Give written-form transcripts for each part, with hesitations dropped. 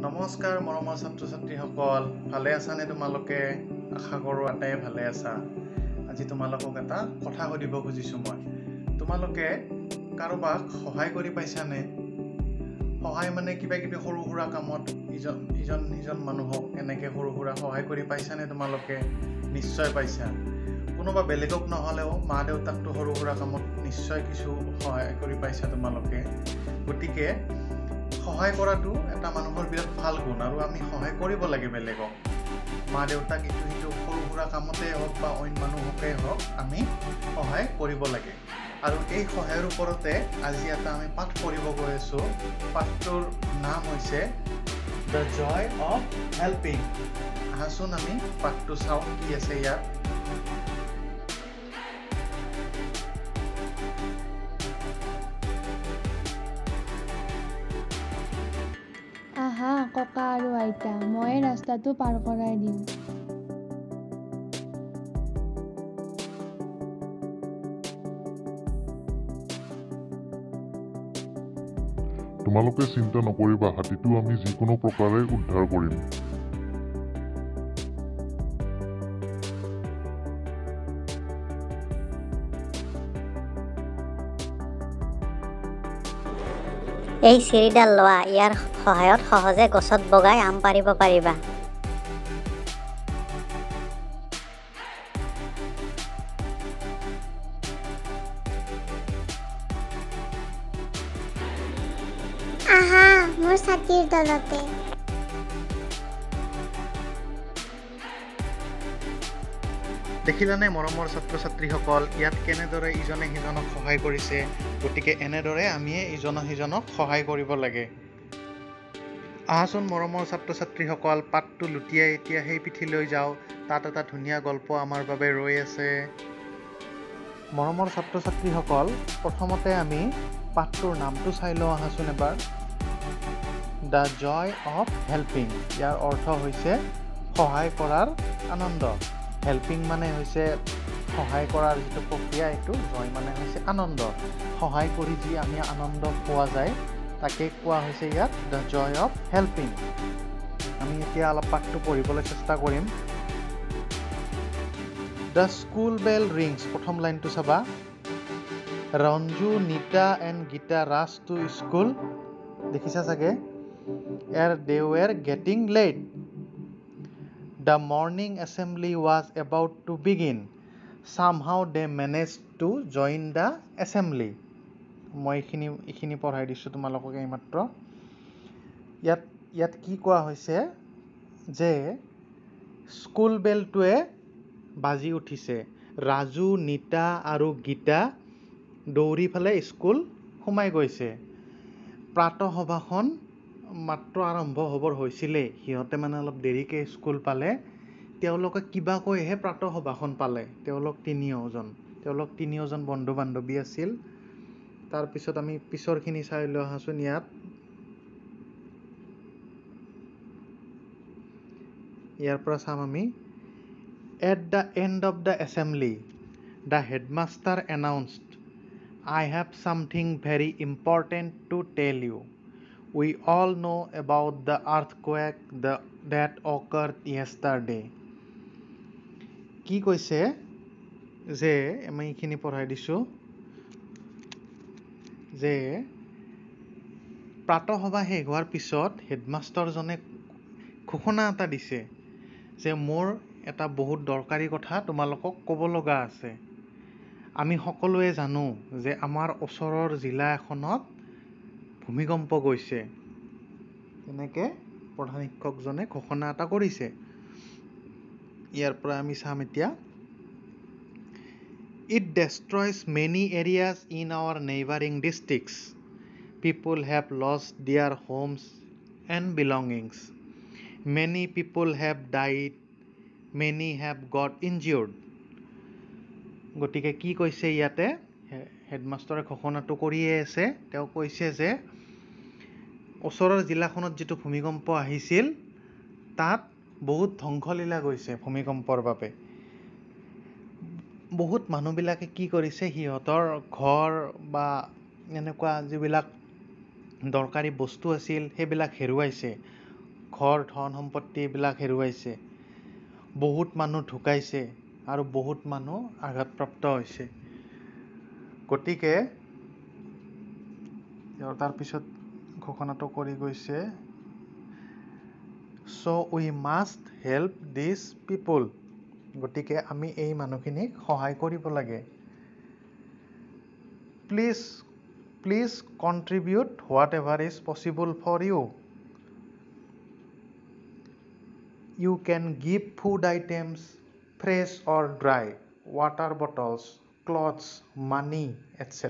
নমস্কাৰ মৰমৰ ছাত্ৰ ছাত্ৰীসকল, ভালে আছানে তোমালোকে? আশা কৰোঁ আটাই ভালে আছা। আজি তোমালোকক এটা কথা সুধিব খুজিছোঁ মই। তোমালোকে কাৰোবাক সহায় কৰি পাইছানে? সহায় মানে কিবা কিবি সৰু সুৰা কামত ইজন মানুহক এনেকৈ সৰু সুৰা সহায় কৰি পাইছানে তোমালোকে? নিশ্চয় পাইছা। কোনোবা বেলেগক নহ'লেও মা দেউতাকতো সৰু সুৰা কামত নিশ্চয় কিছু সহায় কৰি পাইছা তোমালোকে। গতিকে সহায় কৰাটো এটা মানুহৰ বিৰাট ভাল গুণ, আৰু আমি সহায় কৰিব লাগে বেলেগক। মা দেউতাক ইটো সিটো সৰু সুৰা কামতেই হওক বা অইন মানুহকেই হওক আমি সহায় কৰিব লাগে। আৰু এই সহায়ৰ ওপৰতে আজি এটা আমি পাঠ পঢ়িব গৈ আছোঁ। পাঠটোৰ নাম হৈছে দ্য জয় অফ হেল্পিং। আহাচোন আমি পাঠটো চাওঁ কি আছে ইয়াত। আহা ককা আৰু আইতা, মই ৰাস্তাটো পাৰ কৰাই দিম। তোমালোকে চিন্তা নকৰিবা, হাতীটো আমি যিকোনো প্ৰকাৰে উদ্ধাৰ কৰিম। এই চিৰিডাল লোৱা, ইয়াৰ সহায়ত সহজে গছত বগাই আম পাৰিব পাৰিবা। আহা মোৰ ছাতিৰ তলতে। দেখিলানে মৰমৰ ছাত্ৰ ছাত্ৰীসকল, ইয়াত কেনেদৰে ইজনে সিজনক সহায় কৰিছে। গতিকে এনেদৰে আমি ইজনে সিজনক সহায় কৰিব লাগে। আহাচোন মৰমৰ ছাত্ৰ ছাত্ৰীসকল, পাঠটো লুটিয়াই এতিয়া সেই পিঠিলৈ যাওঁ। তাত এটা ধুনীয়া গল্প আমাৰ বাবে ৰৈ আছে। মৰমৰ ছাত্ৰ ছাত্ৰীসকল, প্ৰথমতে আমি পাঠটোৰ নামটো চাই লওঁ আহাচোন এবাৰ। The joy of helping. ইয়াৰ অৰ্থ হৈছে সহায় কৰাৰ আনন্দ। হেল্পিং মানে হৈছে সহায় কৰাৰ যিটো প্ৰক্ৰিয়া, এইটো জয় মানে হৈছে আনন্দ। সহায় কৰি যি আমি আনন্দ পোৱা যায় তাকে কোৱা হৈছে ইয়াত দ্য জয় অফ হেল্পিং। আমি এতিয়া অলপ পাঠটো পঢ়িবলৈ চেষ্টা কৰিম। The school bell rings. প্ৰথম লাইনটো চাবা। Ranju, Nita and Gita rush to school. দেখিছা চাগে? They were getting late. The morning assembly was about to begin. Somehow they managed to join the assembly. মই এইখিনি পঢ়াই দিছোঁ তোমালোকক এইমাত্ৰ। ইয়াত কি কোৱা হৈছে যে স্কুল বেলটোৱে বাজি উঠিছে। ৰাজু, নীতা আৰু গীতা দৌৰি পেলাই স্কুল সোমাই গৈছে। প্ৰাতঃসভাখন মাত্ৰ আৰম্ভ হ'বৰ হৈছিলেই। সিহঁতে মানে অলপ দেৰিকৈ স্কুল পালে। তেওঁলোকে কিবা কৈহে প্ৰাতঃসভাখন পালে। তেওঁলোক তিনিওজন বন্ধু বান্ধৱী আছিল। তাৰপিছত আমি পিছৰখিনি চাই লৈ আহাচোন ইয়াত। ইয়াৰ পৰা চাম আমি। At the and of the assembly the headmaster announced, I have something very important to tell you. We all know about the earthquake that occurred yesterday. কি কৈছে যে, আমি এইখিনি পঢ়াই দিছোঁ যে প্ৰাতঃসভা শেষ হোৱাৰ পিছত হেডমাষ্টাৰজনে ঘোষণা এটা দিছে যে মোৰ এটা বহুত দৰকাৰী কথা তোমালোকক ক'ব লগা আছে। আমি সকলোৱে জানো যে আমাৰ ওচৰৰ জিলা এখনত ভূমিকম্প গৈছে। তেনেকৈ প্ৰধান শিক্ষকজনে ঘোষণা এটা কৰিছে। ইয়াৰ পৰা আমি চাম এতিয়া। It destroys many areas in our neighboring districts. People have lost their homes and belongings. Many people have died. Many have got injured. গতিকে কি কৈছে ইয়াতে? হেডমাষ্টাৰে ঘোষণাটো কৰিয়ে আছে। তেওঁ কৈছে যে ওচৰৰ জিলাখনত যিটো ভূমিকম্প আহিছিল তাত বহুত ধ্বংসলীলা গৈছে ভূমিকম্পৰ বাবে। বহুত মানুহবিলাকে কি কৰিছে, সিহঁতৰ ঘৰ বা এনেকুৱা যিবিলাক দৰকাৰী বস্তু আছিল সেইবিলাক হেৰুৱাইছে। ঘৰ ধন সম্পত্তি এইবিলাক হেৰুৱাইছে, বহুত মানুহ ঢুকাইছে আৰু বহুত মানুহ আঘাতপ্ৰাপ্ত হৈছে। গতিকে তাৰপিছত ঘোষণাটো কৰি গৈছে, so we must help these people. গতিকে আমি এই মানুহখিনিক সহায় কৰিব লাগে। Please contribute whatever is possible for you. You can give food items, fresh or dry, water bottles, clothes, money, etc.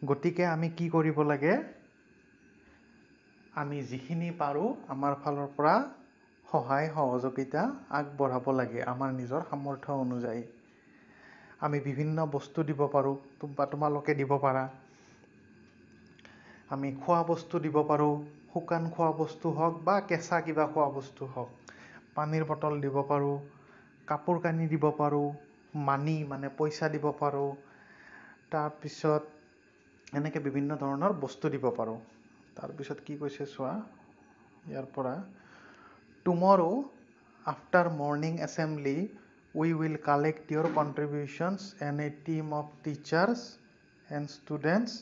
গতিকে আমি কি কৰিব লাগে? আমি যিখিনি পাৰোঁ আমাৰ ফালৰ পৰা সহায় সহযোগিতা আগবঢ়াব লাগে আমাৰ নিজৰ সামৰ্থ্য অনুযায়ী। আমি বিভিন্ন বস্তু দিব পাৰোঁ বা তোমালোকে দিব পাৰা। আমি খোৱা বস্তু দিব পাৰোঁ, শুকান খোৱা বস্তু হওক বা কেঁচা কিবা খোৱা বস্তু হওক। পানীৰ বটল দিব পাৰোঁ, কাপোৰ কানি দিব পাৰোঁ, মানি মানে পইচা দিব পাৰোঁ। তাৰপিছত এনেকৈ বিভিন্ন ধৰণৰ বস্তু দিব পাৰোঁ। তাৰপিছত কি কৈছে চোৱা ইয়াৰ পৰা, tomorrow after morning assembly we will collect your contributions and a team of teachers and students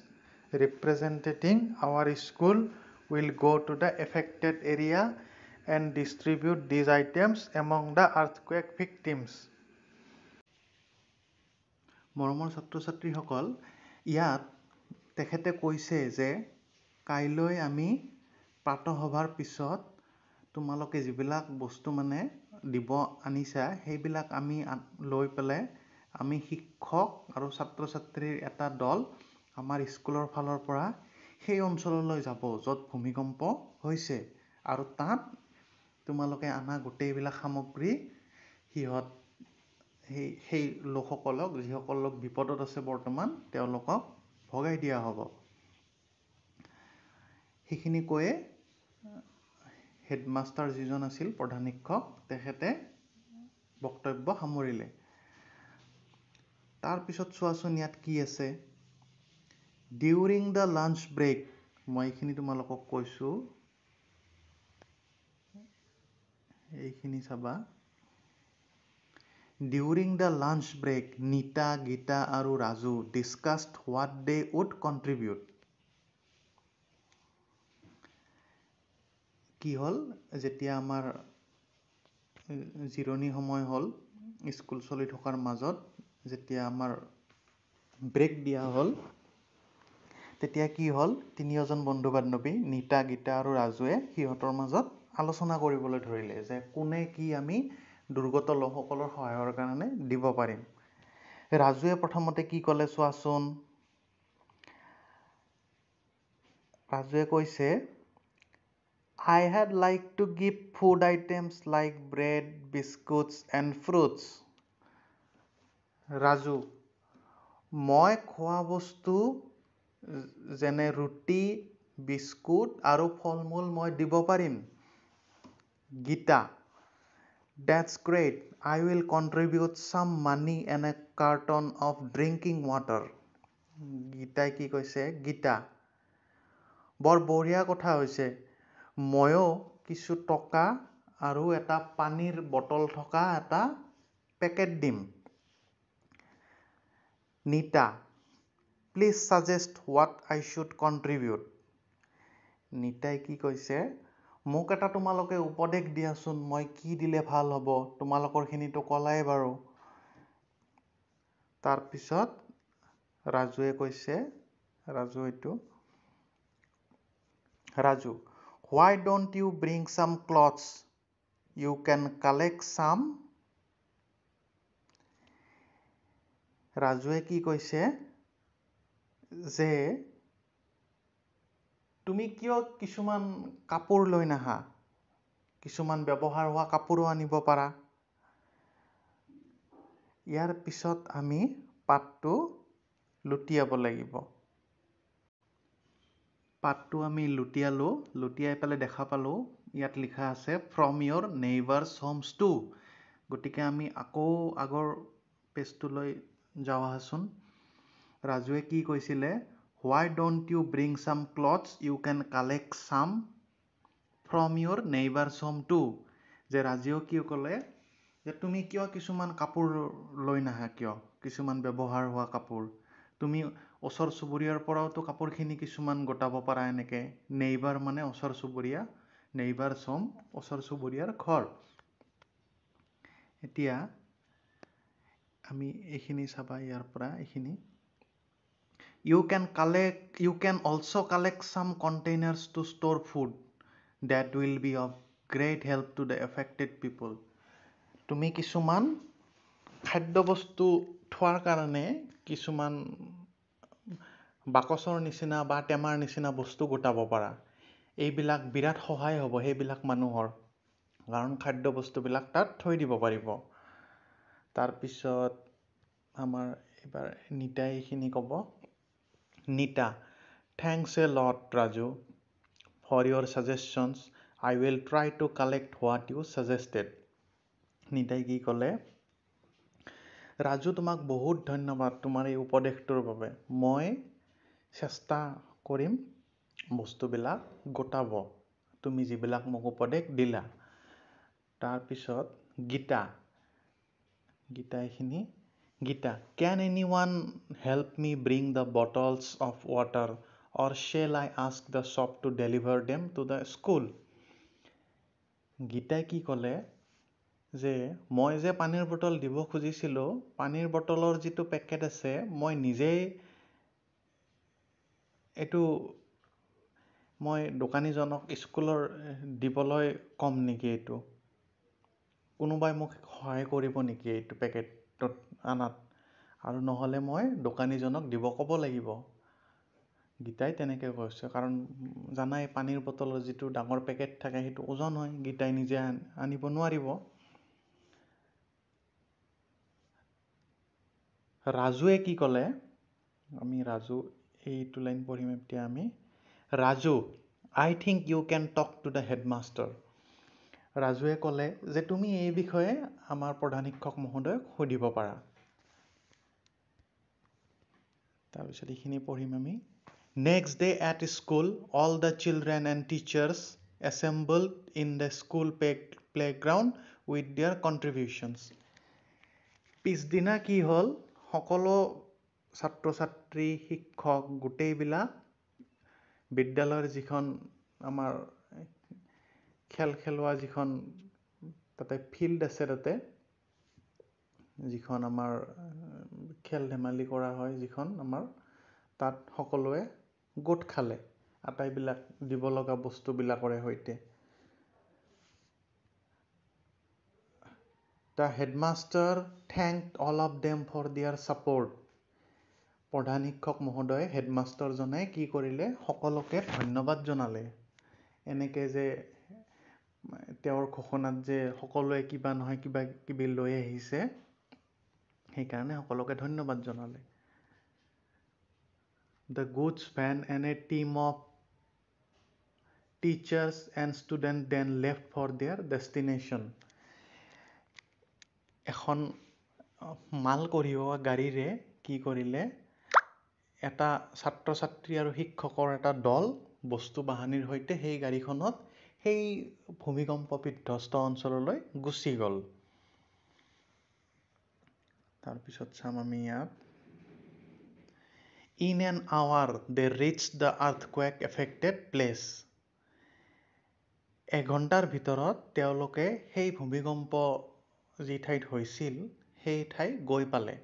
representing our school will go to the affected area and distribute these items among the earthquake victims. মৰমৰ ছাত্ৰ ছাত্ৰীসকল, ইয়াত তেখেতে কৈছে যে কাইলৈ আমি প্ৰাতঃসভাৰ পিছত তোমালোকে যিবিলাক বস্তু মানে দিব আনিছা সেইবিলাক আমি লৈ পেলাই আমি শিক্ষক আৰু ছাত্ৰ ছাত্ৰীৰ এটা দল আমাৰ স্কুলৰ ফালৰ পৰা সেই অঞ্চললৈ যাব য'ত ভূমিকম্প হৈছে, আৰু তাত তোমালোকে আনা গোটেইবিলাক সামগ্ৰী সেই লোকসকলক, যিসকল লোক বিপদত আছে বৰ্তমান, তেওঁলোকক ভগাই দিয়া হ'ব। সেইখিনি কৈয়ে হেডমাষ্টাৰ যিজন আছিল প্ৰধান শিক্ষক তেখেতে বক্তব্য সামৰিলে। তাৰপিছত চোৱাচোন ইয়াত কি আছে, ডিউৰিং দ্য লাঞ্চ ব্ৰেক, মই এইখিনি তোমালোকক কৈছোঁ, এইখিনি চাবা। During the lunch break Nita, Gita আৰু Raju discussed what they would contribute. কি হ'ল, যেতিয়া আমাৰ জিৰণি সময় হ'ল স্কুল চলি থকাৰ মাজত, যেতিয়া আমাৰ ব্ৰেক দিয়া হ'ল, তেতিয়া কি হ'ল, তিনিওজন বন্ধু বান্ধৱী নীতা, গীতা আৰু ৰাজুৱে সিহঁতৰ মাজত আলোচনা কৰিবলৈ ধৰিলে যে কোনে কি আমি দুৰ্গত লোকসকলৰ সহায়ৰ কাৰণে দিব পাৰিম। ৰাজুৱে প্ৰথমতে কি ক'লে চোৱাচোন, ৰাজুৱে কৈছে, I had like to give food items like bread, biscuits and fruits. Raju, মই খোৱা বস্তু যেনে ৰুটি, বিস্কুট আৰু ফল মূল মই দিব পাৰিম। Gita, That's great. I will contribute some money and a carton of drinking water. গীতাই কি কৈছে, গীতা, বৰ বঢ়িয়া কথা হৈছে, ময়ো কিছু টকা আৰু এটা পানীৰ বটল থকা এটা পেকেট দিম। Nita, Please suggest what I should contribute. নীতাই কি কৈছে, মোক এটা তোমালোকে উপদেশ দিয়াচোন, মই কি দিলে ভাল হ'ব, তোমালোকৰখিনিতো ক'লাই বাৰু। তাৰপিছত ৰাজুৱে কৈছে, Raju, Why don't you bring some clothes? You can collect some. ৰাজুৱে কি কৈছে যে তুমি কিয় কিছুমান কাপোৰ লৈ নাহা, কিছুমান ব্যৱহাৰ হোৱা কাপোৰো আনিব পাৰা। ইয়াৰ পিছত আমি পাঠটো লুটিয়াব লাগিব। পাঠটো আমি লুটিয়াই পেলাই দেখা পালোঁ ইয়াত লিখা আছে from your neighbors homes too. গতিকে আমি আকৌ আগৰ পেজটোলৈ যাওঁ আহাচোন। ৰাজুৱে কি কৈছিলে, Why don't you bring some clothes? You can collect some. from your neighbor's home too. যে ৰাজীও কি ক'লে যে তুমি কিয় কিছুমান কাপোৰ লৈ নাহা কিয় কিছুমান ব্যৱহাৰ হোৱা কাপোৰ তুমি ওচৰ চুবুৰীয়াৰ পৰাওতো কাপোৰখিনি কিছুমান গোটাব পাৰা এনেকৈ নেইবাৰ মানে ওচৰ চুবুৰীয়া নেইবাৰছ হোম ওচৰ চুবুৰীয়াৰ ঘৰ এতিয়া আমি এইখিনি চাবা ইয়াৰ পৰা এইখিনি you can also collect some containers to store food that will be of great help to the affected people তুমি কিছুমান খাদ্য বস্তু থোৱাৰ কাৰণে কিছুমান বাকচৰ নিচিনা বা টেমাৰ নিচিনা বস্তু গোটাব পাৰা এইবিলাক বিৰাট সহায় হ'ব সেইবিলাক মানুহৰ কাৰণ খাদ্য বস্তুবিলাক তাত থৈ দিব পাৰিব তাৰপিছত আমাৰ এবাৰ নিতাই এইখিনি ক'ব নিতা thanks a lot Raju for your suggestions I will try to collect what you suggested Nitai কি ক'লে ৰাজু তোমাক বহুত ধন্যবাদ তোমাৰ এই উপদেশটোৰ বাবে মই চেষ্টা কৰিম বস্তুবিলাক গোটাব তুমি যিবিলাক মোক উপদেশ দিলা তাৰপিছত গীতা এইখিনি Gita can anyone help me bring the bottles of water or shall I ask the shop to deliver them to the school গীতাই কি ক'লে যে মই যে পানীৰ বটল দিব খুজিছিলোঁ পানীৰ বটলৰ যিটো পেকেট আছে মই নিজেই এইটো মই দোকানীজনক স্কুলৰ দিবলৈ কম নেকি এইটো কোনোবাই মোক সহায় কৰিব নেকি এইটো পেকেটত আনাত আৰু নহ'লে মই দোকানীজনক দিব ক'ব লাগিব গীতাই তেনেকৈ কৈছে কাৰণ জানাই পানীৰ বটলৰ যিটো ডাঙৰ পেকেট থাকে সেইটো ওজন হয় গীতাই নিজে আনিব নোৱাৰিব ৰাজুৱে কি ক'লে আমি ৰাজু এইটো লাইন পঢ়িম এতিয়া আমি Raju I think you can talk to the headmaster ৰাজুৱে ক'লে যে তুমি এই বিষয়ে আমাৰ প্ৰধান শিক্ষক মহোদয়ক সুধিব পাৰা তাৰপিছত এইখিনি পঢ়িম আমি Next day at school all the children and teachers assembled in the school playground with their contributions পিছদিনা কি হ'ল সকলো ছাত্ৰ ছাত্ৰী শিক্ষক গোটেইবিলাক বিদ্যালয়ৰ যিখন আমাৰ খেল খেলোৱা যিখন তাতে ফিল্ড আছে তাতে যিখন আমাৰ খেল ধেমালি কৰা হয় যিখন আমাৰ তাত সকলোৱে গোট খালে আটাইবিলাক দিব লগা বস্তুবিলাকৰে সৈতে The headmaster thanked all of them for their support প্ৰধান শিক্ষক মহোদয় হেডমাষ্টাৰজনে কি কৰিলে সকলোকে ধন্যবাদ জনালে এনেকৈ যে তেওঁৰ ঘোষণাত যে সকলোৱে কিবা নহয় কিবা কিবি লৈ আহিছে সেইকাৰণে সকলোকে ধন্যবাদ জনালে The goods van and a team of teachers and students then left for their destination এখন মাল কঢ়িওৱা গাড়ীৰে কি কৰিলে এটা ছাত্ৰ ছাত্ৰী আৰু শিক্ষকৰ এটা দল বস্তু বাহানিৰ সৈতে সেই গাড়ীখনত সেই ভূমিকম্প বিধ্বস্ত অঞ্চললৈ গুচি গ'ল তাৰপিছত চাম আমি ইয়াত In an hour they reached the earthquake affected place এঘণ্টাৰ ভিতৰত তেওঁলোকে সেই ভূমিকম্প যি ঠাইত হৈছিল সেই ঠাই গৈ পালে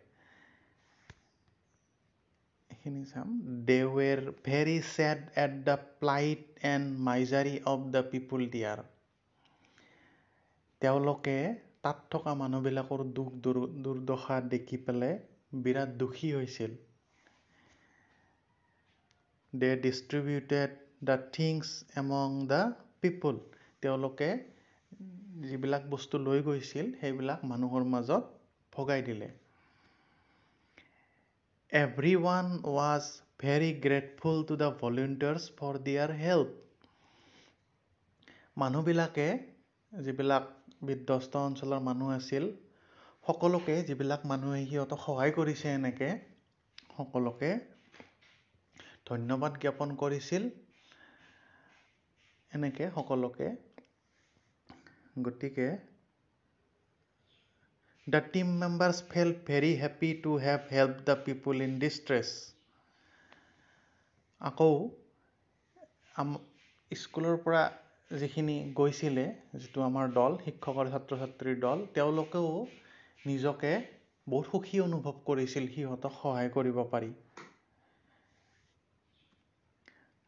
এইখিনি চাম They were very sad at the plight and misery of the people there তেওঁলোকে তাত থকা মানুহবিলাকৰ দুখ দুৰ্দশা দেখি পেলাই বিৰাট দুখী হৈছিল They distributed the things among the people তেওঁলোকে যিবিলাক বস্তু লৈ গৈছিল সেইবিলাক মানুহৰ মাজত ভগাই দিলে Everyone was very grateful to the volunteers for their help মানুহবিলাকে যিবিলাক বিধ্বস্ত অঞ্চলৰ মানুহ আছিল সকলোকে যিবিলাক মানুহে সিহঁতক সহায় কৰিছে এনেকৈ সকলোকে ধন্যবাদ জ্ঞাপন কৰিছিল এনেকৈ সকলোকে গতিকে The team members felt very happy to have helped the people in distress. আকৌ স্কুলৰ পৰা যিখিনি গৈছিলে যিটো আমাৰ দল শিক্ষক আৰু ছাত্ৰ ছাত্ৰীৰ দল তেওঁলোকেও নিজকে বহুত সুখী অনুভৱ কৰিছিল সিহঁতক সহায় কৰিব পাৰি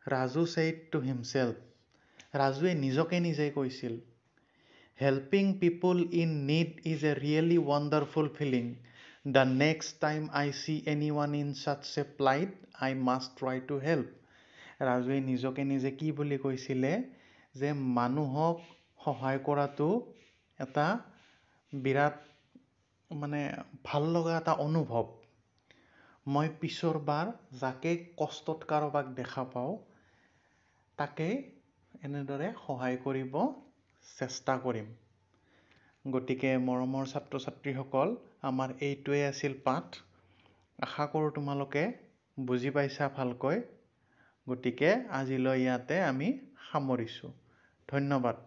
ৰাজু said to himself ৰাজুৱে নিজকে নিজেই কৈছিল Helping people in need is a really wonderful feeling. The next time I see anyone in such a plight, I must try to help. ৰাজুৱে নিজকে নিজে কি বুলি কৈছিলে যে মানুহক সহায় কৰাটো এটা বিৰাট ভাল লগা এটা অনুভৱ মই পিছৰ বাৰ যাকে কষ্টত কাৰোবাক দেখা পাওঁ তাকে এনেদৰে সহায় কৰিব চেষ্টা কৰিম গতিকে মৰমৰ ছাত্ৰ ছাত্ৰীসকল আমাৰ এইটোৱে আছিল পাঠ আশা কৰোঁ তোমালোকে বুজি পাইছা ভালকৈ গতিকে আজিলৈ ইয়াতে আমি সামৰিছোঁ ধন্যবাদ